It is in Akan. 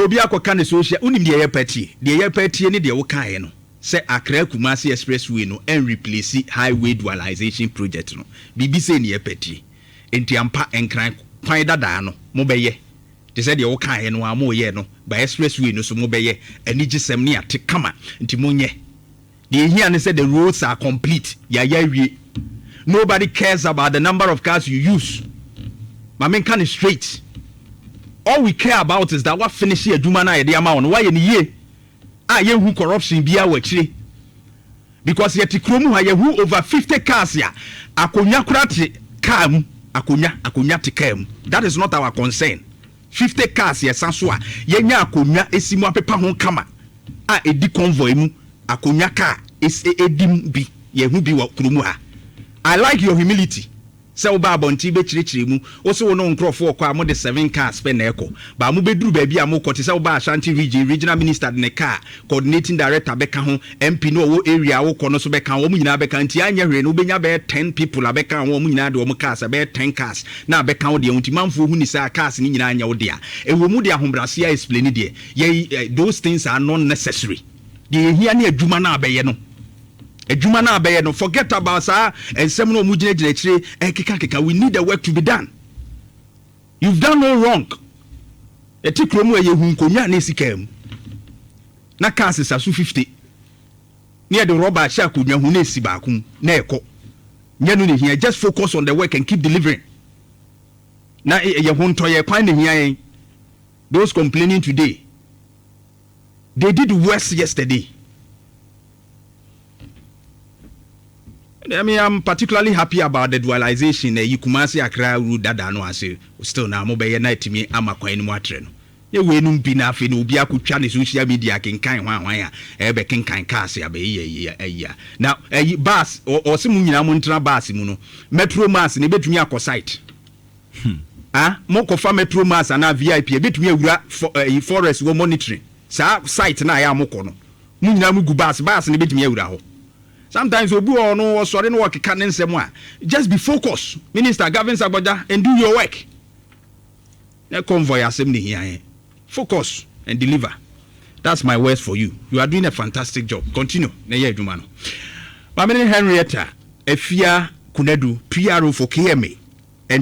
obi akoka ne social unim de ye party ne de wo kae no say Accra Kumasi Expressway no and replace highway dualization project no bibi say ne ye party enti ampa enkran kwan dada no mo beye they said the okay no amo ye no by expressway no so mo beye ani gisem ne ate kama nti monye the here and said the roads are complete ya wie nobody cares about the number of cars you use my men can straight all we care about is that what finish here aduma na ye de ama on why ye ye ye hu corruption bia wa kire because yet kromu ha ye hu over 50 cars ya akonya kurate car mu akonya te car mu that is not our concern 50 cars yesan so a yenya akonya esimu apepa ho kama edi convoy mu akonya car edim bi ye hu bi wa kromu ha. I like your humility. Se oba abonti be chirechire mu o se wono nkrofo kwa mo de 7 cars pe na eko ba mo beduru ba bia mo kote se oba Ashanti regional minister de ne car coordinating director beka ho MP no wo area wo kono so beka wo mu nyina beka nti anya hwe no benya be 10 people abeka wo mu nyina de wo cars be 10 cars na beka wo de nti manfo hu ni sa cars ni nyina anya wo de a ewo mu de ahombrase ya explain de ye those things are not necessary de hia na adwuma na abeye no Ejuma na abaye no forget about sa ensem no mu gine chire keka we need the work to be done. You've done no wrong. Eti kromu ye hu nkonya na esikam. Na cars is asu 50. Near the rubber sha konya hu na esi ba kum na eko. Nya no ne hia just focus on the work and keep delivering. Na ye hu nto ye kwan ne hia those complaining today they did worse yesterday. I mean, I'm particularly happy about the dualization. Kumasi Accra route dada no ase still na mo be na timi amakwan mu atre no. Ye we num bi na afi no obi akotwa ne social media kenkan hwan a be kenkan cars ya be ya. Now bus or se mu nyina mo ntra bus mu no metro mass ne betumi akọ site. Mo ko fa metro mass na VIP e betumi awura forest wo monitoring. Sa site na ya mo ko no. Mu nyina mu gu bus ne betumi awura ho. Sometimes obi no sorry no work can nsem just be focused. Minister Gavin Saboda and do your work. Na convoy asem ni here. Focus and deliver. That's my words for you. You are doing a fantastic job. Continue. Na ye adwuma no. Mama Henrietta Efia Kunedu PRO for KMA.